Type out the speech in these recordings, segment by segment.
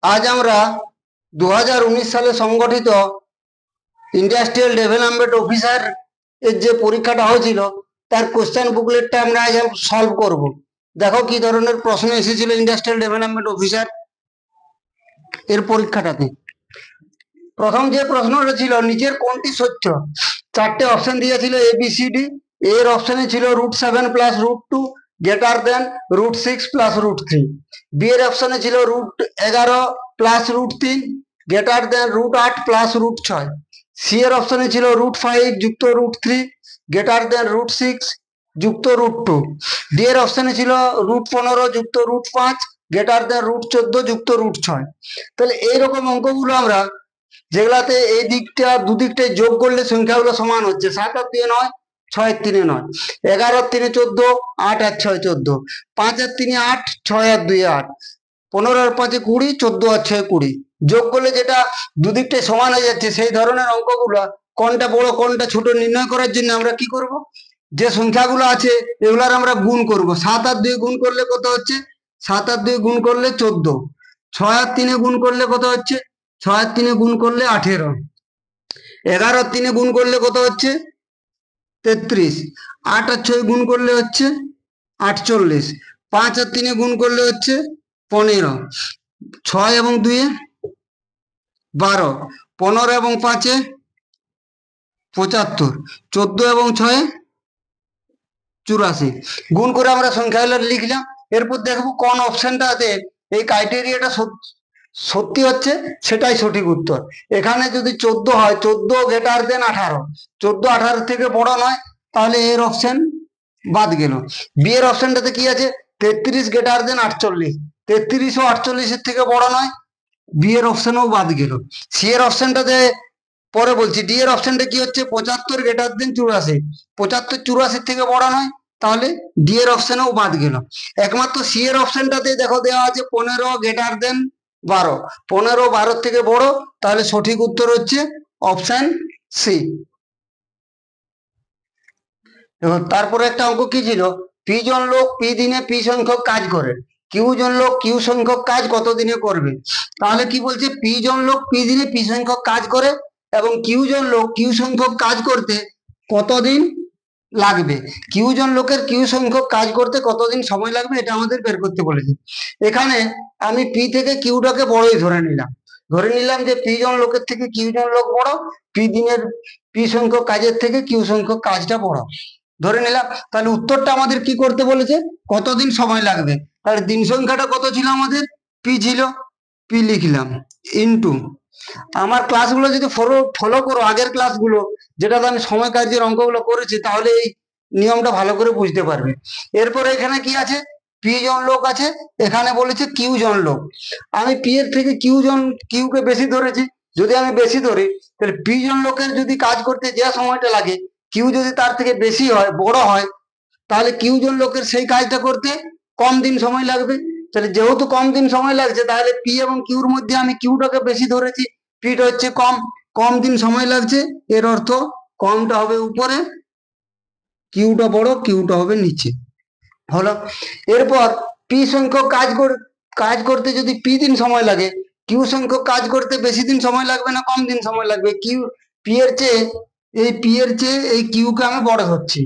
আজ আমরা 2019 সালে সংগঠিত ইন্ডাস্ট্রিয়াল ডেভেলপমেন্ট অফিসার এর যে পরীক্ষাটা হয়েছিল তার কোশ্চেন বুকলেটটা আমরা আজ সলভ করব। দেখো কি ধরনের প্রশ্ন এসেছিল ইন্ডাস্ট্রিয়াল ডেভেলপমেন্ট অফিসার এর পরীক্ষাটাতে। প্রথম যে প্রশ্নটা ছিল, নিচের কোনটি সত্য? চারটে অপশন দিয়েছিল ABCD। এর অপশনে ছিল √7 + √2 গ্রেটার দেন √6 + √3। বি এর অপশনে ছিল √11 + √3 গ্রেটার দেন √8 + √6। সি এর অপশনে ছিল √5 যুক্ত √3 গ্রেটার দেন √6 যুক্ত √2। ডি এর অপশনে ছিল √15 যুক্ত √5 গ্রেটার দেন √14 যুক্ত √6। তাহলে এইরকম অঙ্কগুলো আমরা, যেগুলাতে এই দিকটা দুদিকটাই যোগ করলে সংখ্যাগুলো সমান হচ্ছে, 7 আর 2 9, 6 আর 3 9, 11 আর 3 14, 8 আর 6 14, 5 আর 3 8, 6 আর 2 8, 15 আর 5 20, 14 আর 6 20। যোগ করলে যেটা দুদিকটাই সমান হয়ে যাচ্ছে, সেই ধরনের অঙ্কগুলো কোনটা বড় কোনটা ছোট নির্ণয় করার জন্য আমরা কি করব, যে সংখ্যাগুলো আছে এগুলার আমরা গুণ করব। 7 আর 2 গুণ করলে কত হচ্ছে? 7 আর 2 গুণ করলে 14। 6 আর 3 গুণ করলে কত হচ্ছে? 6 আর 3 গুণ করলে 18। 11 আর 3 গুণ করলে কত হচ্ছে? 33। 8 আর 6 গুণ করলে হচ্ছে 48। 5 আর 3 গুণ করলে হচ্ছে 15। 6 এবং 2 12। 15 এবং 5 75। 14 এবং 6 84। গুণ করে আমরা সংখ্যাগুলো লিখলাম। এরপর দেখবো কোন অপশনটাতে এই ক্রাইটেরিয়াটা সত্যি হচ্ছে, সেটাই সঠিক উত্তর। এখানে যদি 14 হয়, 14 গ্রেটার দেন 18, 14 18 থেকে বড় নয়, তাহলে এর অপশন বাদ গেল। বি এর অপশনটাতে কি আছে? 33 গ্রেটার দেন 48, 33 ও 48 এর থেকে বড় নয়, বি এর অপশনও বাদ গেল। সি এর অপশনটাতে পরে বলছি। ডি এর অপশনটা কি হচ্ছে? 75 গ্রেটার দেন 84, 75 84 থেকে বড় নয়, তাহলে ডি এর অপশনও বাদ গেল। একমাত্র সি এর অপশনটাতে দেখো দেওয়া আছে 15 গ্রেটার দেন 12, 15 12 থেকে বড়, তাহলে সঠিক উত্তর হচ্ছে অপশন সি। তারপরে একটা অঙ্ক কি ছিল? পি জন লোক পি দিনে পি সংখ্যক কাজ করে, কিউ জন লোক কিউ সংখ্যক কাজ কত দিনে করবে? তাহলে কি বলছে? পি জন লোক পি দিনে পি সংখ্যক কাজ করে এবং কিউ জন লোক কিউ সংখ্যক কাজ করতে কতদিন লাগবে। কিউ জন লোকের কিউ সংখ্যক কাজ করতে কতদিন সময় লাগবে, এটা আমাদের বের করতে বলেছে। এখানে আমি পি থেকে কিউটাকে বড়ই ধরে নিলাম যে পি জন লোকের থেকে কিউ জন লোক বড়, পি দিনের পি সংখ্যক কাজের থেকে কিউ সংখ্যক কাজটা বড় ধরে নিলাম। তাহলে উত্তরটা আমাদের কি করতে বলেছে? কতদিন সময় লাগবে। তাহলে দিন সংখ্যাটা কত ছিল আমাদের? পি ছিল, পি লিখলাম ইনটু আমার ক্লাসগুলো যদি ফলো করো, আগের ক্লাসগুলো যেটাতে আমি সময় কার্যের অঙ্কগুলো করেছি, তাহলে এই নিয়মটা ভালো করে বুঝতে পারবে। এরপরে এখানে কি আছে? পি জন লোক আছে, এখানে বলেছে কিউ জন লোক। আমি পি এর থেকে কিউকে বেশি ধরেছি। যদি আমি বেশি ধরি, তাহলে পি জন লোকের যদি কাজ করতে যে সময়টা লাগে, কিউ যদি তার থেকে বেশি হয়, বড় হয়, তাহলে কিউ জন লোকের সেই কাজটা করতে কম দিন সময় লাগবে। তাহলে যেহেতু কম দিন সময় লাগছে, তাহলে পি এবং কিউর মধ্যে আমি কিউটাকে বেশি ধরেছি, পিটা হচ্ছে কম, কম দিন সময় লাগছে, এর অর্থ কমটা হবে উপরে, কিউটা বড়, কিউটা হবে নিচে। হলো। এরপর পি সংখ্যক কাজ করতে যদি পি দিন সময় লাগে, কিউ সংখ্যক কাজ করতে বেশি দিন সময় লাগবে না কম দিন সময় লাগবে? পি এর চেয়ে এই কিউকে আমি বড় ধরছি,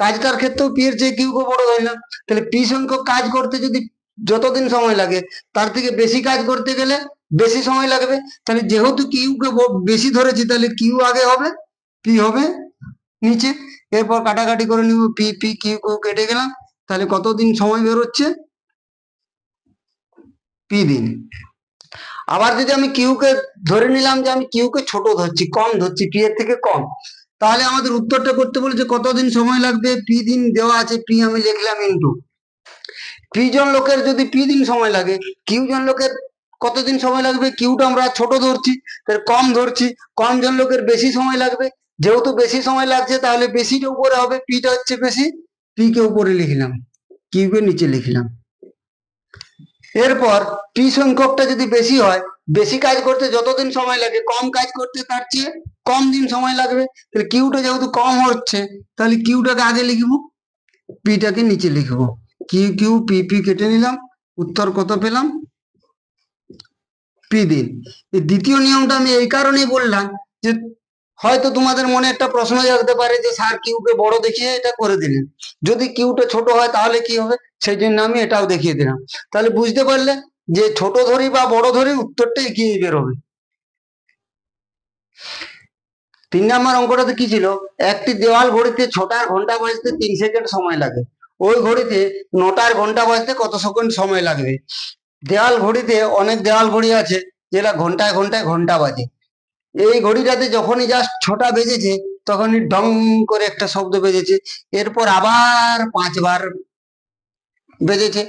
কাজটার ক্ষেত্রেও পি এর চেয়ে কিউকে বড় ধরলাম। তাহলে পি সংখ্যক কাজ করতে যদি যতদিন সময় লাগে, তার থেকে বেশি কাজ করতে গেলে বেশি সময় লাগবে। তাহলে যেহেতু কিউকে বেশি ধরেছি, তাহলে কিউ আগে হবে, পি হবে নিচে। এরপর কাটাকাটি করে নিব, পি পি কিউ কিউ কেটে গেলাম। তাহলে কতদিন সময় বেরোচ্ছে? পি দিন। আবার যদি আমি কিউকে ধরে নিলাম যে আমি কিউকে ছোট ধরছি, কম ধরছি, পি এর থেকে কম, তাহলে আমাদের উত্তরটা করতে বলেছে কতদিন সময় লাগবে। পি দিন দেওয়া আছে, পি আমি লিখলাম ইনটু পি জন লোকের যদি পি দিন সময় লাগে, কিউ জন লোকের কতদিন সময় লাগবে? কিউটা আমরা ছোট ধরছি, কম ধরছি, কম জন লোকের বেশি সময় লাগবে। যেহেতু বেশি সময় লাগছে, তাহলে বেশিটা উপরে হবে, পিটা হচ্ছে বেশি, পি কে উপরে লিখলাম, কিউ কে নিচে লিখলাম। এরপর পি সংখ্যকটা যদি বেশি হয়, বেশি কাজ করতে যতদিন সময় লাগে, কম কাজ করতে তার চেয়ে কম দিন সময় লাগবে। তাহলে কিউটা যেহেতু কম হচ্ছে, তাহলে কিউটাকে আগে লিখবো, পিটাকে নিচে লিখবো। কিউ কিউ পি পি কেটে নিলাম, উত্তর কত পেলাম? পি দিন। এই দ্বিতীয় নিয়মটা আমি এই কারণেই বললাম যে হয়তো তোমাদের মনে একটা প্রশ্ন জাগতে পারে যে স্যার কিউকে বড় দেখিয়ে এটা করে দিলেন, যদি কিউটা ছোট হয় তাহলে কি হবে, সেই জন্য আমি এটাও দেখিয়ে দিলাম। তাহলে বুঝতে পারলে যে ছোট ধরি বা বড় ধরি উত্তরটা এগিয়ে বেরোবে। 3 নম্বর অঙ্কটাতে কি ছিল, একটি দেওয়াল ঘড়িতে 6টার ঘন্টা বাজতে 3 সেকেন্ড সময় লাগে, ওই ঘড়িতে 9টার ঘন্টা বাজতে কত সেকেন্ড সময় লাগবে। দেওয়াল ঘড়িতে অনেক দেওয়াল ঘড়ি আছে যেটা ঘন্টায় ঘন্টায় ঘন্টা বাজে। এই ঘড়িটাতে যখনই জাস্ট 6টা বেজেছে তখনই ডং করে একটা শব্দ বেজেছে, এরপর আবার 5বার বেজেছে।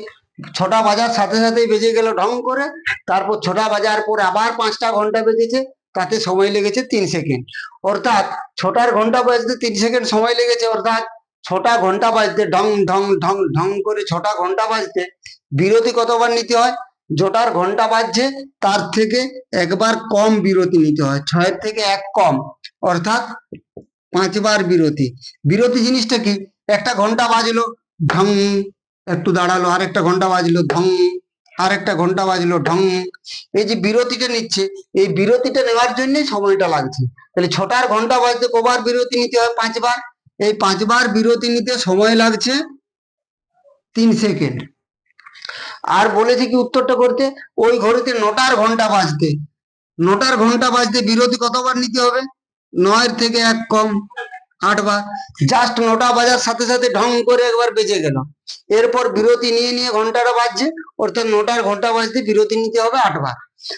6টা বাজার সাথে সাথেই বেজে গেল ঢং করে, তারপর 6টা বাজার পর আবার 5টা ঘন্টা বেজেছে, তাতে সময় লেগেছে 3 সেকেন্ড। অর্থাৎ 6টার ঘন্টা বাজতে 3 সেকেন্ড সময় লেগেছে, অর্থাৎ 6টা ঘন্টা বাজতে ঢং ঢং ঢং ঢং করে 6টা ঘন্টা বাজতে বিরতি কতবার নিতে হয়, যটার ঘন্টা বাজছে তার থেকে একবার কম বিরতি নিতে হয়, 6-এর থেকে 1 কম, অর্থাৎ 5বার বিরতি। বিরতি জিনিসটা কি, একটা ঘন্টা বাজলো ঢং, একটু দাঁড়ালো, আর একটা ঘন্টা বাজলো ঢং, আর একটা ঘন্টা বাজলো ঢং, এই যে বিরতিটা নিচ্ছে, এই বিরতিটা নেওয়ার জন্যই সময়টা লাগছে। তাহলে 6টার ঘন্টা বাজতে কবার বিরতি নিতে হয়, 5বার, এই 5বার বিরতি নিতে সময় লাগছে 3 সেকেন্ড। আর বলেছে কি উত্তরটা করতে, ওই ঘড়িতে 9টার ঘন্টা বাজতে, 9টার ঘন্টা বাজতে বিরতি কতবার নিতে হবে, 9-এর থেকে 1 কম, 8বার। জাস্ট 9টা বাজার সাথে সাথে ঢং করে একবার বেজে গেল, এরপর বিরতি নিয়ে নিয়ে ঘন্টাটা বাজছে, অর্থাৎ 9টার ঘন্টা বাজতে বিরতি নিতে হবে 8বার।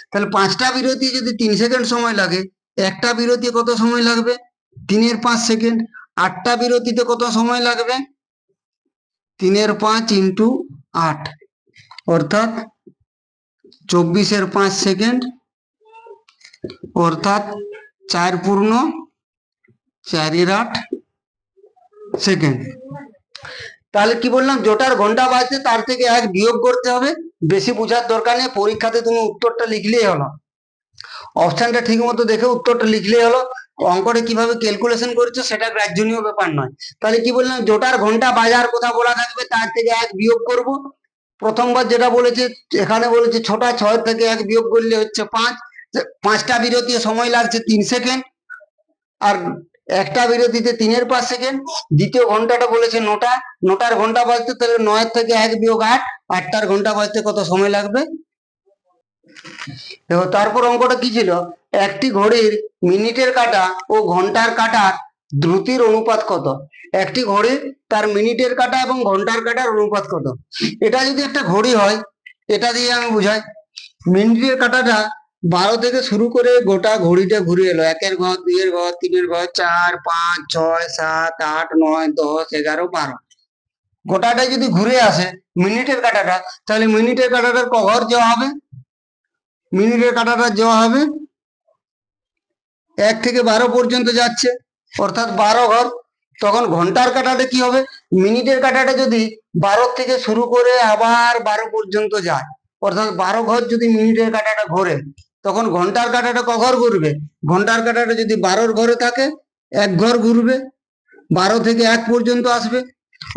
তাহলে 5টা বিরতি যদি 3 সেকেন্ড সময় লাগে, একটা বিরতি কত সময় লাগবে, 3-এর 5 সেকেন্ড। 8টা বিরতিতে কত সময় লাগবে, 3-এর 5 ইন্টু 8, অর্থাৎ 24-এর 5 সেকেন্ড, অর্থাৎ 4 পূর্ণ 4-এর 8 সেকেন্ড। তাহলে কি বললাম, যটার ঘন্টা বাজছে তার থেকে 1 বিয়োগ করতে হবে, বেশি বোঝার দরকার নেই, পরীক্ষাতে তুমি উত্তরটা লিখলেই হলো, অপশনটা ঠিক মতো দেখে উত্তরটা লিখলেই হলো। অঙ্কটা কিভাবে ক্যালকুলেশন করছো সেটা গ্রাহ্যনীয় ব্যাপার নয়। তাহলে কি বললাম, যটার ঘন্টা বাজার কথা বলা থাকবে তার থেকে 1 বিয়োগ করব। প্রথমবার যেটা বলেছে, এখানে বলেছে 6টা, 6 থেকে 1 বিয়োগ করলে হচ্ছে 5, 5টা বিরতি সময় লাগছে 3 সেকেন্ড, আর একটা বিরতিতে 3-এর 5 সেকেন্ড। দ্বিতীয় ঘন্টাটা বলেছে 9টা, 9টার ঘন্টা বাজতে তাহলে 9-এর থেকে 1 বিয়োগ 8, 8টার ঘন্টা বাজতে কত সময় লাগবে। দেখো তারপর অঙ্কটা কি ছিল, একটি ঘড়ির মিনিটের কাঁটা ও ঘন্টার কাঁটার দ্রুতির অনুপাত কত, একটি ঘড়ির তার মিনিটের কাঁটা এবং ঘন্টার কাঁটার অনুপাত কত। এটা যদি একটা ঘড়ি হয়, এটা দিয়ে আমি বুঝাই, মিনিটের কাঁটাটা 12 থেকে শুরু করে গোটা ঘড়িটা ঘুরে এলো, 1-এর ঘর, 2-এর ঘর, 3-এর ঘর, 4, 5, 6, 7, 8, 9, 10, 11, 12, গোটাটা যদি ঘুরে আসে মিনিটের কাঁটাটা, তাহলে মিনিটের কাঁটাটার ক ঘর যাওয়া হবে, মিনিটের কাঁটাটা যাওয়া হবে 1 থেকে 12 পর্যন্ত যাচ্ছে, অর্থাৎ 12 ঘর। তখন ঘন্টার কাঁটাটা কি হবে, মিনিটের কাঁটাটা যদি 12 থেকে শুরু করে আবার 12 পর্যন্ত যায়, অর্থাৎ 12 ঘর যদি মিনিটের কাঁটাটা ঘোরে, তখন ঘন্টার কাঁটাটা ক ঘর ঘুরবে, ঘন্টার কাঁটাটা যদি 12-র ঘরে থাকে 1 ঘর ঘুরবে, 12 থেকে 1 পর্যন্ত আসবে,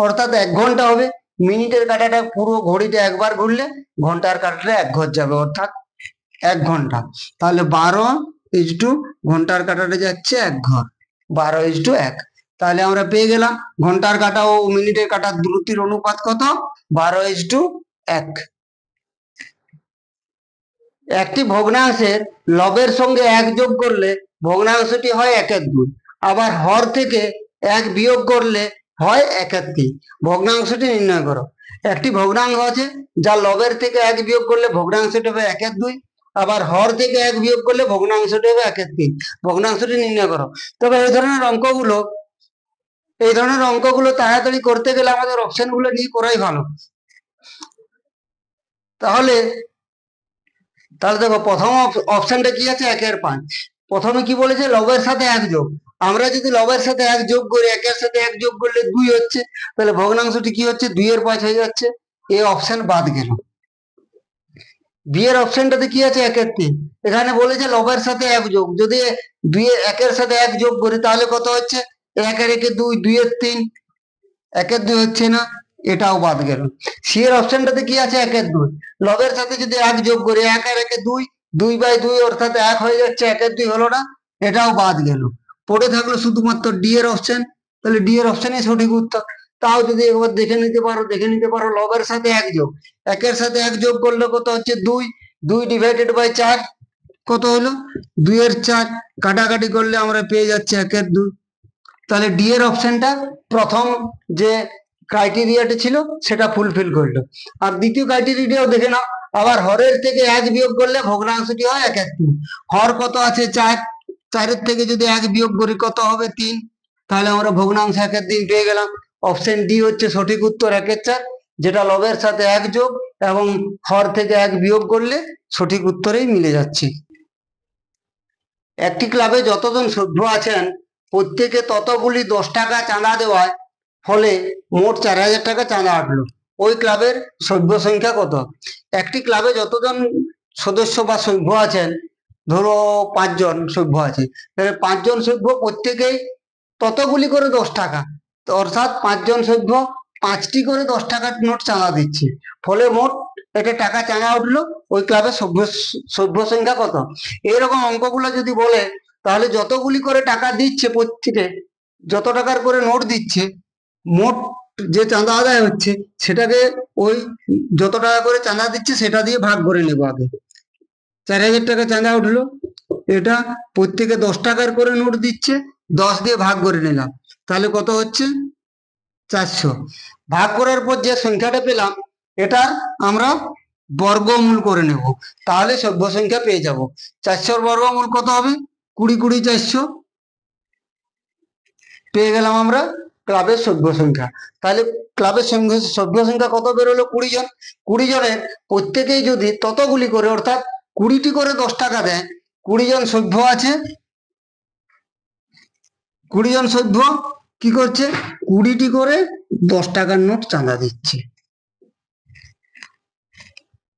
অর্থাৎ 1 ঘন্টা হবে। মিনিটের কাঁটাটা পুরো ঘড়িটা একবার ঘুরলে ঘন্টার কাঁটাটা 1 ঘর যাবে, অর্থাৎ 1 ঘন্টা। তাহলে 12 ঘন্টার কাঁটাটা যাচ্ছে 1 ঘর, 12:1। তাহলে আমরা পেয়ে গেলাম ঘন্টার কাঁটা ও মিনিটের কাঁটার দ্রুতির অনুপাত কত, 12:1। একটি ভগ্নাংশের লবের সঙ্গে 1 যোগ করলে ভগ্নাংশটি হয় 1/2, আবার হর থেকে 1 বিয়োগ করলে হয় 1/3। ভগ্নাংশটি নির্ণয় করো। একটি ভগ্নাংশ আছে যার লবের থেকে 1 বিয়োগ করলে ভগ্নাংশটি হবে 1/2, আবার হর থেকে 1 বিয়োগ করলে ভগ্নাংশটি হবে 1/3। ভগ্নাংশটি নির্ণয় করো। তবে এই ধরনের অঙ্কগুলো তাড়াতাড়ি করতে গেলে আমাদের অপশনগুলো নিয়ে করাই ভালো। তাহলে দেখো প্রথম অপশনটা কি আছে, 1-এর 5। প্রথমে কি বলেছে, লবের সাথে 1 যোগ। আমরা যদি লবের সাথে 1 যোগ করি, 1-এর সাথে 1 যোগ করলে 2 হচ্ছে, তাহলে ভগ্নাংশটি কি হচ্ছে, 2-এর 5 হয়ে যাচ্ছে। এই অপশন বাদ গেল। বি এর অপশনটাতে কি আছে, 1/3। এখানে বলেছে লবের সাথে 1 যোগ, যদি 1-এর সাথে 1 যোগ করি তাহলে কত হচ্ছে, 1-এর 1 2, 2-এর 3, 1-এর 2 হচ্ছে না, এটাও বাদ গেল। সি এর অপশনটাতে কি আছে, 1-এর 2। লবের সাথে যদি 1 যোগ করি, 1-এর 1 2, 2/2 অর্থাৎ 1 হয়ে যাচ্ছে, 1/2 হলো না, এটাও বাদ গেল। পড়ে থাকলো শুধুমাত্র ডি এর অপশন, তাহলে ডি এর অপশনই সঠিক উত্তর। তাও যদি একবার দেখে নিতে পারো লবের সাথে 1 যোগ, 1 সাথে 1 যোগ করলে কত হচ্ছে 2, 2 ডিভাইডেড বাই 4 কত হলো 2 এর 4, কাটাকাটি করলে আমরা পেয়ে যাচ্ছি 1/2। তাহলে ডি এর অপশনটা প্রথম যে ক্রাইটেরিয়াটা ছিল সেটা ফুলফিল করলো। আর দ্বিতীয় ক্রাইটেরিয়াও দেখে নাও, আবার হরের থেকে 1 বিয়োগ করলে ভগ্নাংশটি হয় 1/3। হর কত আছে 4, 4 থেকে যদি 1 বিয়োগ করি কত হবে 3, তাহলে আমরা ভগ্নাংশ 1/3 পেয়ে গেলাম। অপশন ডি হচ্ছে সঠিক উত্তর 1/4, যেটা লবের সাথে 1 যোগ এবং হর থেকে 1 বিয়োগ করলে সঠিক উত্তরেই মিলে যাচ্ছে। একটি ক্লাবে যতজন সভ্য আছেন প্রত্যেকে ততগুলি 10 টাকা চাঁদা দেওয়ায় ফলে মোট 4000 টাকা চাঁদা উঠলো। ওই ক্লাবের সভ্য সংখ্যা কত? একটি ক্লাবে যতজন সদস্য বা সভ্য আছেন, ধরো 5 জন সভ্য আছে, তাহলে 5 জন সভ্য প্রত্যেকেই ততগুলি করে 10 টাকা, অর্থাৎ 5 জন সভ্য 5টি করে 10 টাকার নোট চাঁদা দিচ্ছে, ফলে মোট এটা টাকা চাঁদা উঠলো। ওই ক্লাবের সভ্য সংখ্যা কত? এইরকম অঙ্কগুলো যদি বলে তাহলে যতগুলি করে টাকা দিচ্ছে, প্রত্যেকে যত টাকার করে নোট দিচ্ছে, মোট যে চাঁদা আদায় হচ্ছে সেটাকে ওই যত টাকা করে চাঁদা দিচ্ছে সেটা দিয়ে ভাগ করে নেবো। আগে 4000 টাকা চাঁদা উঠলো, এটা প্রত্যেকে 10 টাকার করে নোট দিচ্ছে, 10 দিয়ে ভাগ করে নিলাম, তাহলে কত হচ্ছে 400। ভাগ করার পর যে সংখ্যাটা পেলাম এটা আমরা বর্গমূল করে নেব, তাহলে সভ্য সংখ্যা পেয়ে যাব। 400 বর্গমূল কত হবে? 20 20 400 পেয়ে গেলাম আমরা ক্লাবের সভ্য সংখ্যা। তাহলে ক্লাবের সভ্য সংখ্যা কত বেরোলো? 20 জন। 20 জনের প্রত্যেকেই যদি ততগুলি করে, অর্থাৎ 20টি করে 10 টাকা দেয়, 20 জন সভ্য আছে, 20 জন সভ্য কি করছে? 20টি করে 10 টাকার নোট চাঁদা দিচ্ছে।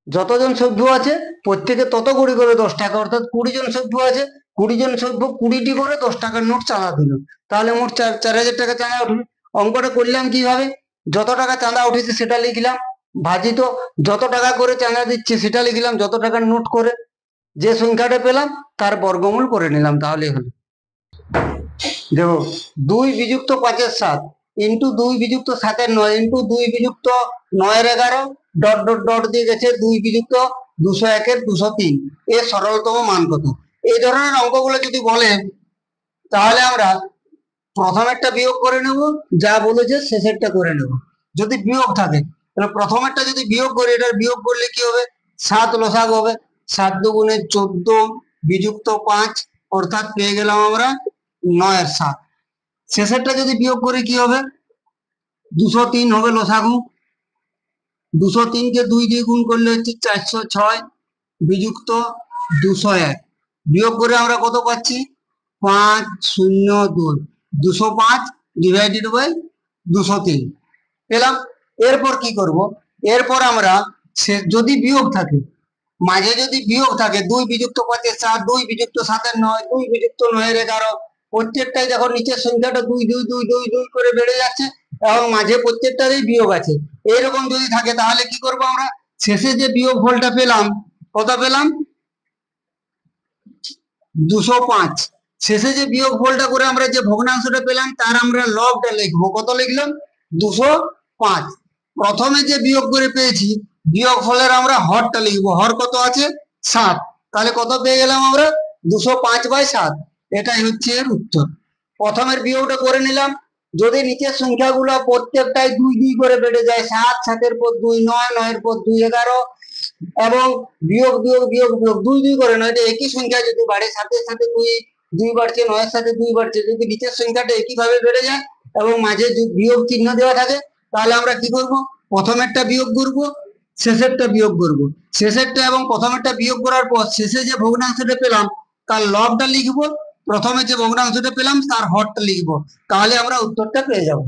যতজন সভ্য আছে প্রত্যেকে ততগুলি করে 10 টাকা, অর্থাৎ 20 জন সভ্য আছে, 20 জন সভ্য 20টি করে 10 টাকার নোট চাঁদা দিল, তাহলে মোট 4000 টাকা চাঁদা উঠবে। অঙ্কটা করলাম কিভাবে? যত টাকা চাঁদা উঠেছে সেটা লিখলাম, ভাজিত যত টাকা করে চাঁদা দিচ্ছে সেটা লিখলাম, যত টাকার নোট করে যে সংখ্যাটা পেলাম তার বর্গমূল করে নিলাম, তাহলে হলো। দেখো 2 বিযুক্ত 5-এর 7 into 2 বিযুক্ত 7-এর 9 into 2 বিযুক্ত 9-এর 11 dot dot dot দিয়ে গেছে 2 বিযুক্ত 201-এর 203 এর সরলতম মান কত? এই ধরনের অঙ্কগুলো যদি বলে তাহলে আমরা প্রথমেরটা বিয়োগ করে নেব, যা বলেছে শেষেরটা করে নেব। যদি বিয়োগ থাকে তাহলে প্রথমেরটা যদি বিয়োগ করি, এটার বিয়োগ করলে কি হবে? 7 লসাগু হবে, 7 দুগুণে 14 বিযুক্ত 5, অর্থাৎ পেয়ে গেলাম আমরা 9-এর 7। শেষেরটা যদি বিয়োগ করি কি হবে? 203 হবে লসাগু, 203-কে 2 দিয়ে গুণ করলে হচ্ছে 406 বিযুক্ত 201, বিয়োগ করে আমরা কত পাচ্ছি? 502, 205 ডিভাইডেড বাই 203 পেলাম। এরপর কি করব? এরপর আমরা যদি বিয়োগ থাকে, মাঝে যদি বিয়োগ থাকে 2 বিযুক্ত 5-এর 7, 2 বিযুক্ত 7-এর 9, 2 বিযুক্ত 9-এর 11, প্রত্যেকটাই দেখো নিচের সংখ্যাটা 2 2 2 2 2 করে বেড়ে যাচ্ছে এবং মাঝে প্রত্যেকটারই বিয়োগ আছে। এইরকম যদি থাকে তাহলে কি করব? আমরা শেষে যে বিয়োগ ফলটা পেলাম, কত পেলাম? 205। শেষে যে বিয়োগ ফলটা করে আমরা যে ভগ্নাংশটা পেলাম তার আমরা লবটা লিখবো। কত লিখলাম? 205। প্রথমে যে বিয়োগ করে পেয়েছি বিয়োগ ফলের আমরা হরটা লিখবো, হর কত আছে? 7, তাহলে কত পেয়ে গেলাম আমরা? 205/7। এটাই হচ্ছে এর উত্তর। প্রথমের বিয়োগটা করে নিলাম, যদি নিচের সংখ্যাগুলো প্রত্যেকটাই 2 2 করে বেড়ে যায়, 7 7-এর পর 2 9, 9-এর পর 2 11, এবং বিয়োগ বিয়োগ বিয়োগ বিয়োগ 2 2 করে নয়, এটা একই সংখ্যা যদি বাড়ে, 7-এর সাথে 2 2 বাড়ছে, 9-এর সাথে 2 বাড়ছে, যদি নিচের সংখ্যাটা একইভাবে বেড়ে যায় এবং মাঝে বিয়োগ চিহ্ন দেওয়া থাকে, তাহলে আমরা কি করব? প্রথমেরটা বিয়োগ করব, শেষেরটা বিয়োগ করব। শেষেরটা এবং প্রথমেরটা বিয়োগ করার পর শেষে যে ভগ্নাংশটা পেলাম তার লবটা লিখবো, প্রথমে যে ভগ্নাংশটা পেলাম তার হরটা লিখবো, তাহলে আমরা উত্তরটা পেয়ে যাব।